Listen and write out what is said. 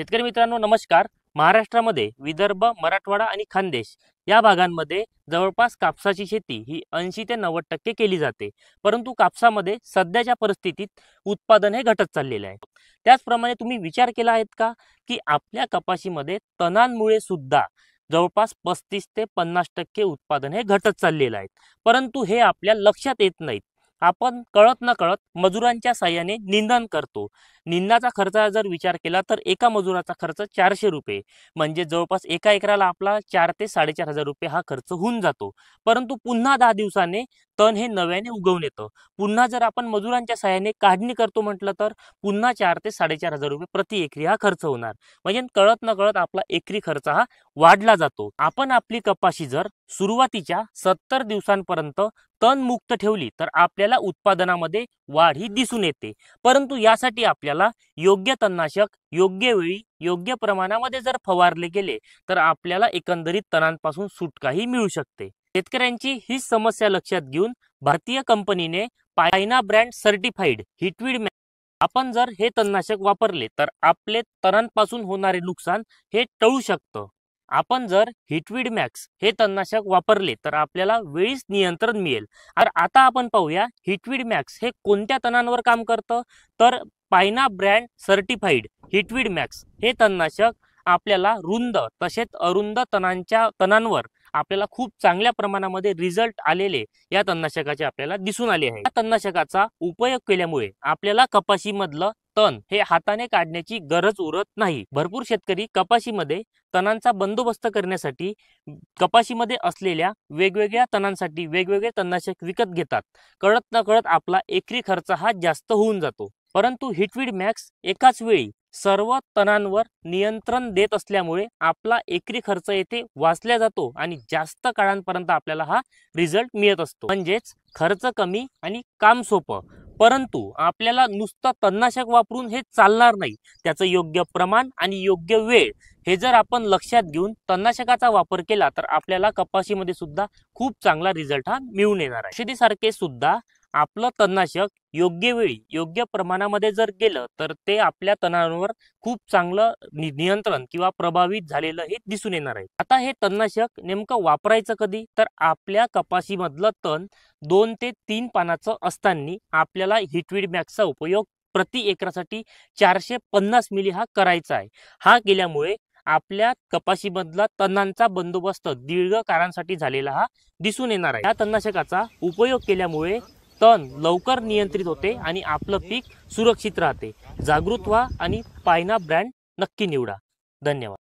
शेतकरी मित्रांनो नमस्कार। महाराष्ट्रामध्ये विदर्भ, मराठवाडा आणि खानदेश या भागांमध्ये जवळपास कापसाची शेती ही 80 ते 90% केली जाते। परंतु कापसामध्ये सध्याच्या परिस्थितीत उत्पादन हे घटत चाललेले आहे। त्याचप्रमाणे तुम्ही विचार केला आहेत का की आपल्या कपाशीमध्ये तणांमुळे सुद्धा जवळपास 35 ते 50% उत्पादन हे घटत चाललेले आहे। परंतु हे आपल्या लक्षात येत नाही। आपण कळत न कळत मजुरांच्या साहाय्याने निंदन करतो। निंदाचा खर्च जर विचार केला तर एका मजुराचा खर्च 400 रुपये, म्हणजे जवळपास एका एकराला आपला 4 ते 4,500 रुपये हा खर्च होऊन जातो। परंतु पुन्हा 10 दिवसाने तण हे नव्याने उगवून येतं। पुन्हा जर आपण मजुरांच्या साहाय्याने काढणी करतो म्हटलं तर पुन्हा 4 ते 4,500 रुपये प्रति एकरी हा खर्च होणार। म्हणजे कळत न कळत आपला एकरी खर्च हा वाढला जातो। आपण आपली कपाशी जर सुरुवातीच्या 70 दिवसांपर्यंत तण मुक्त ठेवली तर आपल्याला उत्पादनामध्ये वाढ ही दिसून येते। परंतु यासाठी आपल्याला योग्य तणनाशक योग्य वेळी योग्य प्रमाणामध्ये जर फवारले गेले तर आपल्याला एकंदरीत तणांपासून सुटकाही मिळू शकते। शेतकऱ्यांची ही समस्या लक्षात घेऊन भारतीय कंपनीने पायना ब्रँड सर्टिफाइड हिटवीड आपण जर हे तणनाशक वापरले तर आपले तणांपासून होणारे नुकसान हे टळू शकतं। आपण जर हिटवीड मॅक्स हे तणनाशक वापरले तर आपल्याला वेळीच नियंत्रण मिळेल। आता आपण पाहूया हिटवीड मॅक्स हे कोणत्या तणांवर काम करतं। तर पायना ब्रँड सर्टिफाइड हिटवीड मॅक्स हे तणनाशक आपल्याला रुंद तसेच अरुंद तणांवर आपल्याला खूप चांगल्या प्रमाणामध्ये रिझल्ट आलेले या तणनाशकाचे आपल्याला दिसून आले आहे। या तणनाशकाचा उपयोग केल्यामुळे आपल्याला कपाशीमधलं तण हे हाताने काढण्याची गरज उरत नाही। भरपूर शेतकरी कपाशीमध्ये तणांचा बंदोबस्त करण्यासाठी कपाशीमध्ये असलेल्या वेगवेगळ्या तणांसाठी वेगवेगळे तणनाशक विकत घेतात। कळत न कळत आपला एकरी खर्च हा जास्त होऊन जातो। परंतु हिटवीड मॅक्स एकाच वेळी सर्व तणांवर नियंत्रण देत असल्यामुळे आपला एकरी खर्च येथे वाचला जातो आणि जास्त काळापर्यंत आपल्याला हा रिझल्ट मिळत असतो। म्हणजेच खर्च कमी आणि काम सोपं। परंतु आपल्याला नुसतं तणनाशक वापरून हे चालणार नाही। त्याचं योग्य प्रमाण आणि योग्य वेळ हे जर आपण लक्षात घेऊन तणनाशकाचा वापर केला तर आपल्याला कपाशीमध्ये सुद्धा खूप चांगला रिझल्ट हा मिळून येणार आहे। औषधीसारखे सुद्धा आपलं तणनाशक योग्य वेळी योग्य प्रमाणामध्ये जर गेलं तर ते आपल्या तणांवर खूप चांगलं नियंत्रण किंवा प्रभावित झालेलं हे दिसून येणार आहे। आता हे तणनाशक नेमकं वापरायचं कधी तर आपल्या कपाशीमधलं तण 2 ते 3 पानाचं असताना आपल्याला हिटवीड मॅक्सचा उपयोग प्रति एकरासाठी 450 मिली हा करायचा आहे। हा केल्यामुळे आपल्या कपाशीमधला तणांचा बंदोबस्त दीर्घकाळासाठी झालेला हा दिसून येणार आहे। या तणनाशकाचा उपयोग केल्यामुळे तण लवकर नियंत्रित होते आणि आपलं पीक सुरक्षित राहते। जागृत व्हा आणि पायना ब्रँड नक्की निवडा। धन्यवाद।